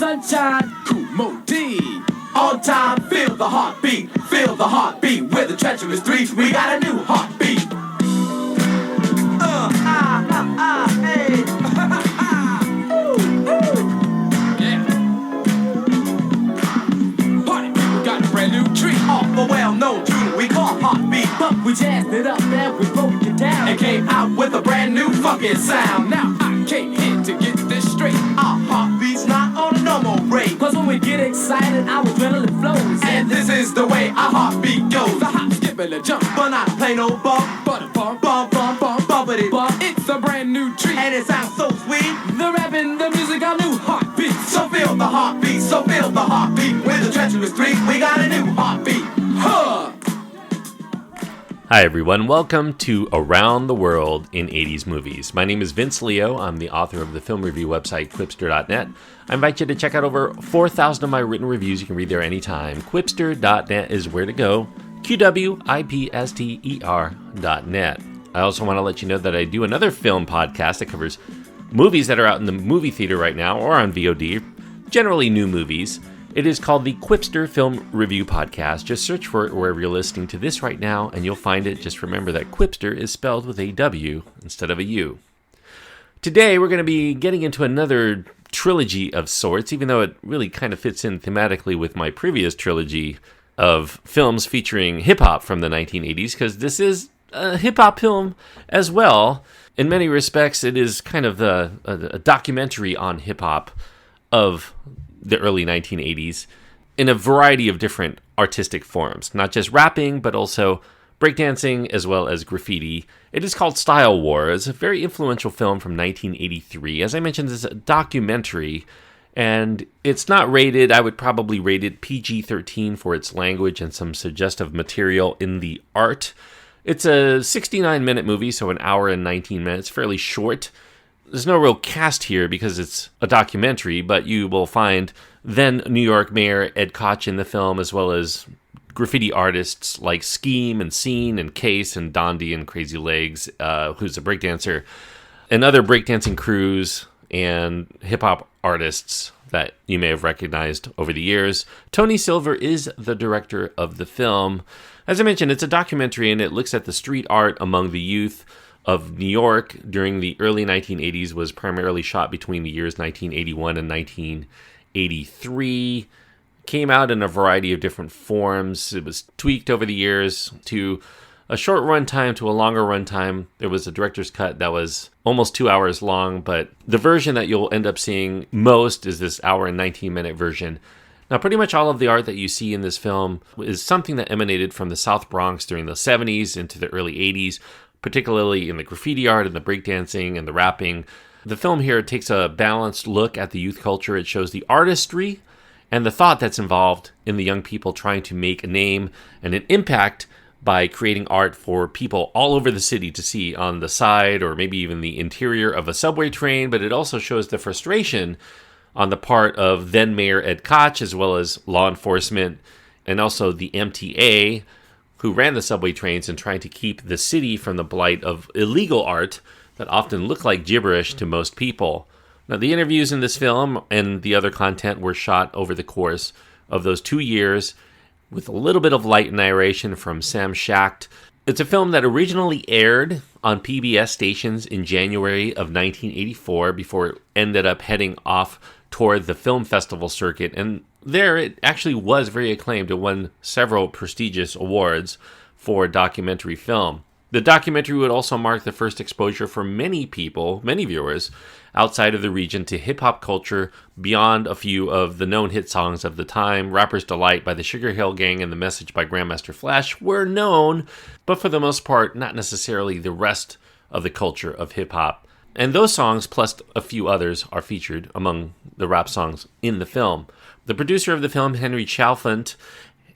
sunshine, cool Modi. On time, feel the heartbeat, feel the heartbeat. We're the treacherous three, we got a new heartbeat. Hey. Yeah. Party people got a brand new treat. Off a well-known tune we call heartbeat. But we jazzed it up and we broke it down and came out with a brand new fucking sound. Now I came here to get this straight. Our heartbeat's not on a normal rate. Cause when we get excited, our adrenaline flows. And this is the way our heartbeat goes. The hop, skip, and the jump, but not plain old bump. But a bump, bump, bump, bump, bumpity bump. It's a brand new treat, and it sounds so sweet. The rap and the music, our new heartbeat. So feel the heartbeat, so feel the heartbeat. With the treacherous three, we got a new heartbeat. Huh! Hi everyone, welcome to Around the World in 80s Movies. My name is Vince Leo. I'm the author of the film review website Quipster.net. I invite you to check out over 4,000 of my written reviews. You can read there anytime. Quipster.net is where to go. QWIPSTER.net. I also want to let you know that I do another film podcast that covers movies that are out in the movie theater right now or on VOD, generally new movies. It is called the Quipster Film Review Podcast. Just search for it wherever you're listening to this right now, and you'll find it. Just remember that Quipster is spelled with a W instead of a U. Today, we're going to be getting into another trilogy of sorts, even though it really kind of fits in thematically with my previous trilogy of films featuring hip-hop from the 1980s, because this is a hip-hop film as well. In many respects, it is kind of a documentary on hip-hop of the early 1980s in a variety of different artistic forms, not just rapping, but also breakdancing as well as graffiti. It is called Style Wars, a very influential film from 1983. As I mentioned, it's a documentary, and it's not rated. I would probably rate it PG-13 for its language and some suggestive material in the art. It's a 69-minute movie, so an hour and 19 minutes, fairly short. There's no real cast here because it's a documentary, but you will find then New York Mayor Ed Koch in the film, as well as graffiti artists like Scheme and Scene and Case and Dondi and Crazy Legs, who's a breakdancer, and other breakdancing crews and hip-hop artists that you may have recognized over the years. Tony Silver is the director of the film. As I mentioned, it's a documentary, and it looks at the street art among the youth of New York during the early 1980s. Was primarily shot between the years 1981 and 1983. Came out in a variety of different forms. It was tweaked over the years to a short runtime to a longer runtime. There was a director's cut that was almost 2 hours long, but the version that you'll end up seeing most is this hour and 19-minute version. Now, pretty much all of the art that you see in this film is something that emanated from the South Bronx during the 70s into the early 80s, particularly in the graffiti art and the breakdancing and the rapping. The film here takes a balanced look at the youth culture. It shows the artistry and the thought that's involved in the young people trying to make a name and an impact by creating art for people all over the city to see on the side or maybe even the interior of a subway train. But it also shows the frustration on the part of then Mayor Ed Koch, as well as law enforcement and also the MTA, who ran the subway trains and trying to keep the city from the blight of illegal art that often looked like gibberish to most people. Now, the interviews in this film and the other content were shot over the course of those 2 years with a little bit of light narration from Sam Schacht. It's a film that originally aired on PBS stations in January of 1984 before it ended up heading off toward the film festival circuit, and there it actually was very acclaimed. It won several prestigious awards for documentary film. The documentary would also mark the first exposure for many people, many viewers, outside of the region to hip-hop culture beyond a few of the known hit songs of the time. Rapper's Delight by the Sugar Hill Gang and The Message by Grandmaster Flash were known, but for the most part, not necessarily the rest of the culture of hip-hop. And those songs, plus a few others, are featured among the rap songs in the film. The producer of the film, Henry Chalfant,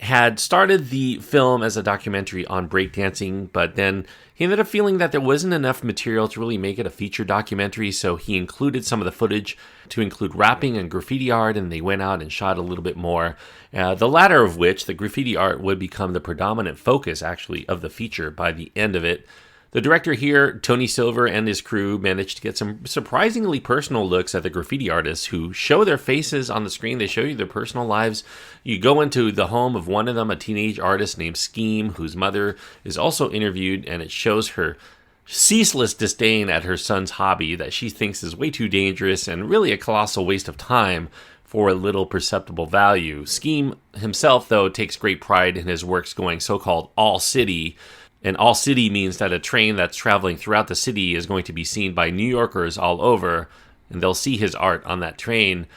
had started the film as a documentary on breakdancing, but then he ended up feeling that there wasn't enough material to really make it a feature documentary, so he included some of the footage to include rapping and graffiti art, and they went out and shot a little bit more. The latter of which, the graffiti art, would become the predominant focus, actually, of the feature by the end of it. The director here, Tony Silver, and his crew managed to get some surprisingly personal looks at the graffiti artists who show their faces on the screen. They show you their personal lives. You go into the home of one of them, a teenage artist named Scheme, whose mother is also interviewed, and it shows her ceaseless disdain at her son's hobby that she thinks is way too dangerous and really a colossal waste of time for a little perceptible value. Scheme himself, though, takes great pride in his works going so-called all-city. And all city means that a train that's traveling throughout the city is going to be seen by New Yorkers all over, and they'll see his art on that train.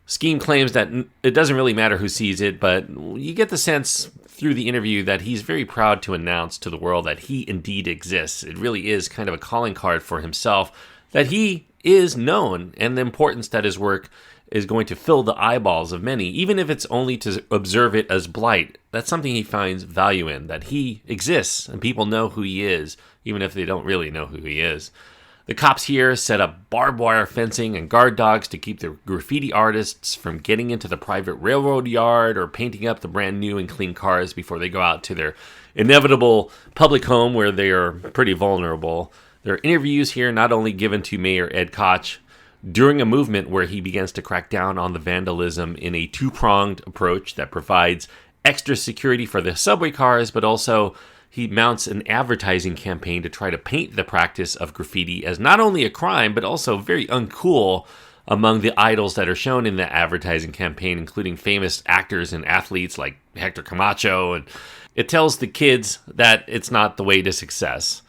Scheme claims that it doesn't really matter who sees it, but you get the sense through the interview that he's very proud to announce to the world that he indeed exists. It really is kind of a calling card for himself that he is known, and the importance that his work is going to fill the eyeballs of many, even if it's only to observe it as blight. That's something he finds value in, that he exists and people know who he is, even if they don't really know who he is. The cops here set up barbed wire fencing and guard dogs to keep the graffiti artists from getting into the private railroad yard or painting up the brand new and clean cars before they go out to their inevitable public home where they are pretty vulnerable. There are interviews here not only given to Mayor Ed Koch during a movement where he begins to crack down on the vandalism in a two-pronged approach that provides extra security for the subway cars, but also he mounts an advertising campaign to try to paint the practice of graffiti as not only a crime, but also very uncool among the idols that are shown in the advertising campaign, including famous actors and athletes like Hector Camacho. And it tells the kids that it's not the way to success.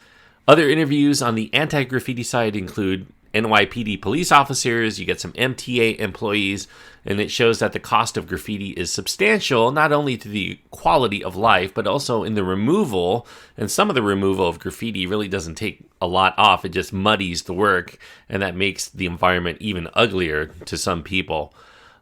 Other interviews on the anti-graffiti side include NYPD police officers, you get some MTA employees, and it shows that the cost of graffiti is substantial, not only to the quality of life, but also in the removal. And some of the removal of graffiti really doesn't take a lot off. It just muddies the work, and that makes the environment even uglier to some people.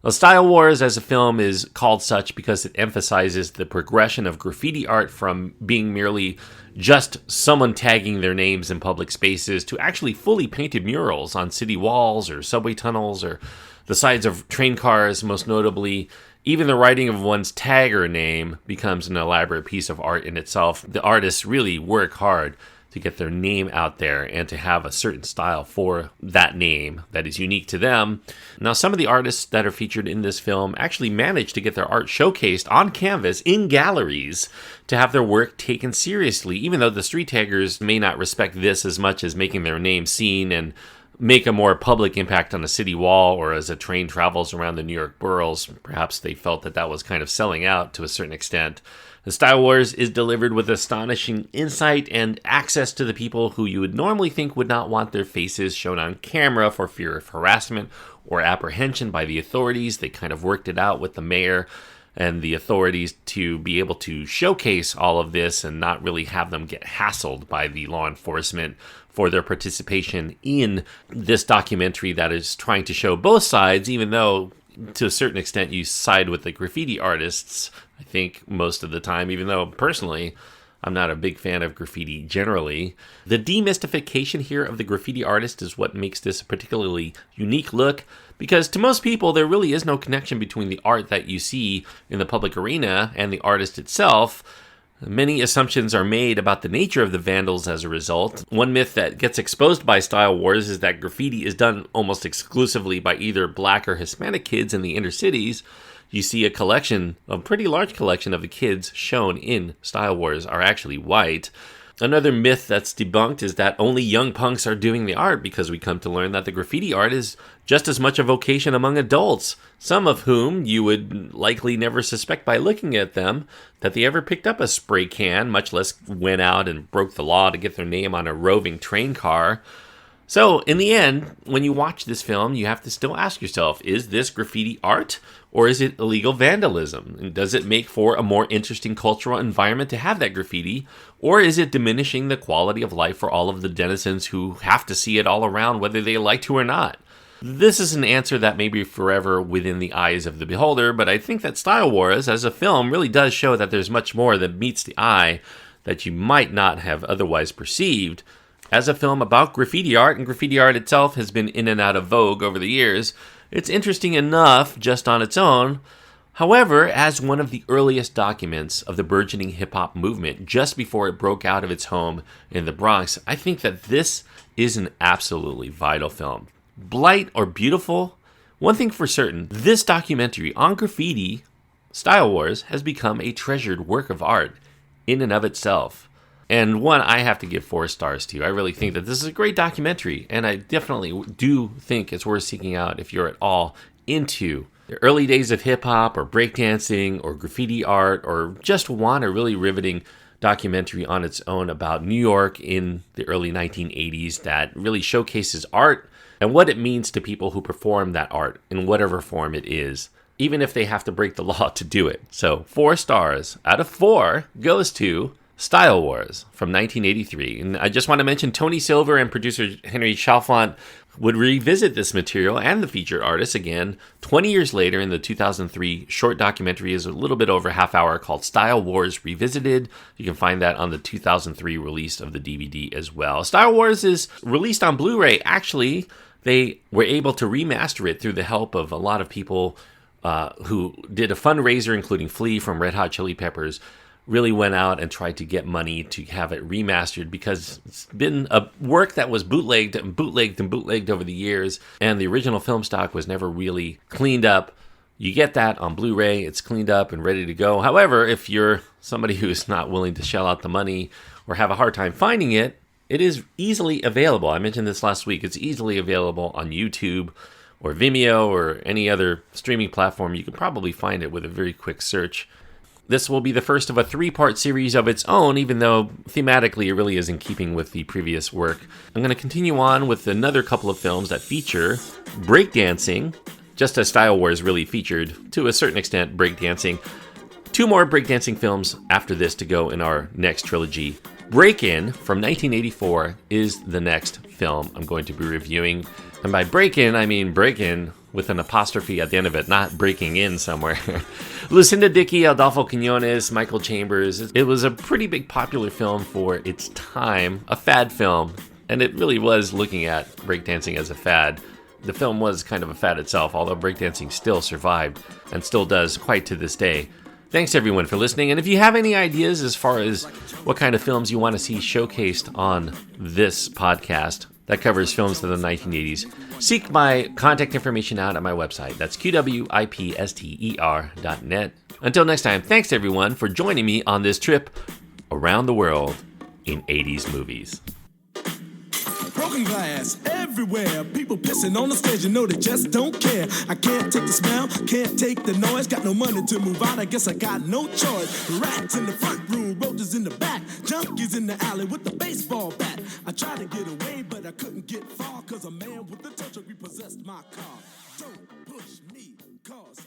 Well, Style Wars as a film is called such because it emphasizes the progression of graffiti art from being merely just someone tagging their names in public spaces to actually fully painted murals on city walls or subway tunnels or the sides of train cars, most notably. Even the writing of one's tag or name becomes an elaborate piece of art in itself. The artists really work hard to get their name out there and to have a certain style for that name that is unique to them. Now, some of the artists that are featured in this film actually managed to get their art showcased on canvas in galleries to have their work taken seriously, even though the street taggers may not respect this as much as making their name seen and make a more public impact on a city wall or as a train travels around the New York boroughs. Perhaps they felt that that was kind of selling out to a certain extent. The Style Wars is delivered with astonishing insight and access to the people who you would normally think would not want their faces shown on camera for fear of harassment or apprehension by the authorities. They kind of worked it out with the mayor and the authorities to be able to showcase all of this and not really have them get hassled by the law enforcement for their participation in this documentary that is trying to show both sides, even though to a certain extent you side with the graffiti artists, I think, most of the time, even though personally I'm not a big fan of graffiti generally. The demystification here of the graffiti artist is what makes this a particularly unique look, because to most people there really is no connection between the art that you see in the public arena and the artist itself. Many assumptions are made about the nature of the vandals as a result. One myth that gets exposed by Style Wars is that graffiti is done almost exclusively by either black or Hispanic kids in the inner cities. You see a pretty large collection of the kids shown in Style Wars are actually white. Another myth that's debunked is that only young punks are doing the art, because we come to learn that the graffiti art is just as much a vocation among adults, some of whom you would likely never suspect by looking at them that they ever picked up a spray can, much less went out and broke the law to get their name on a roving train car. So, in the end, when you watch this film, you have to still ask yourself, is this graffiti art or is it illegal vandalism? And does it make for a more interesting cultural environment to have that graffiti, or is it diminishing the quality of life for all of the denizens who have to see it all around whether they like to or not? This is an answer that may be forever within the eyes of the beholder, but I think that Style Wars as a film really does show that there's much more that meets the eye that you might not have otherwise perceived. As a film about graffiti art, and graffiti art itself has been in and out of vogue over the years, it's interesting enough just on its own. However, as one of the earliest documents of the burgeoning hip-hop movement just before it broke out of its home in the Bronx, I think that this is an absolutely vital film. Blight or beautiful? One thing for certain, this documentary on graffiti, Style Wars, has become a treasured work of art in and of itself. And one I have to give 4 stars to. I really think that this is a great documentary, and I definitely do think it's worth seeking out if you're at all into the early days of hip-hop or breakdancing or graffiti art, or just want a really riveting documentary on its own about New York in the early 1980s that really showcases art and what it means to people who perform that art in whatever form it is, even if they have to break the law to do it. So 4 stars out of 4 goes to Style Wars from 1983. And I just want to mention Tony Silver and producer Henry Chalfant would revisit this material and the featured artist again 20 years later in the 2003 short documentary. Is a little bit over a half hour called Style Wars Revisited. You can find that on the 2003 release of the DVD as well. Style Wars is released on Blu-ray. Actually, they were able to remaster it through the help of a lot of people who did a fundraiser, including Flea from Red Hot Chili Peppers, really went out and tried to get money to have it remastered because it's been a work that was bootlegged over the years, and the original film stock was never really cleaned up. You get that on Blu-ray, it's cleaned up and ready to go. However, if you're somebody who's not willing to shell out the money or have a hard time finding it, it is easily available. I mentioned this last week. It's easily available on YouTube or Vimeo or any other streaming platform. You can probably find it with a very quick search. This will be the first of a 3-part series of its own, even though thematically it really is in keeping with the previous work. I'm going to continue on with another couple of films that feature breakdancing, just as Style Wars really featured, to a certain extent, breakdancing. 2 more breakdancing films after this to go in our next trilogy. Break-In from 1984 is the next film I'm going to be reviewing. And by break-in, I mean break-in with an apostrophe at the end of it, not breaking in somewhere. Lucinda Dickey, Adolfo Quinones, Michael Chambers. It was a pretty big popular film for its time, a fad film, and it really was looking at breakdancing as a fad. The film was kind of a fad itself, although breakdancing still survived and still does quite to this day. Thanks everyone for listening, and if you have any ideas as far as what kind of films you want to see showcased on this podcast that covers films of the 1980s, seek my contact information out at my website. That's qwipster.net. Until next time, thanks everyone for joining me on this trip around the world in 80s movies. Broken glass everywhere. People pissing on the stage, you know they just don't care. I can't take the smell, can't take the noise. Got no money to move out, I guess I got no choice. Rats in the front room, roaches in the back. Junkies in the alley with the baseball bat. I tried to get away, but I couldn't get far, cause a man with a tow truck repossessed my car. Don't push me, cause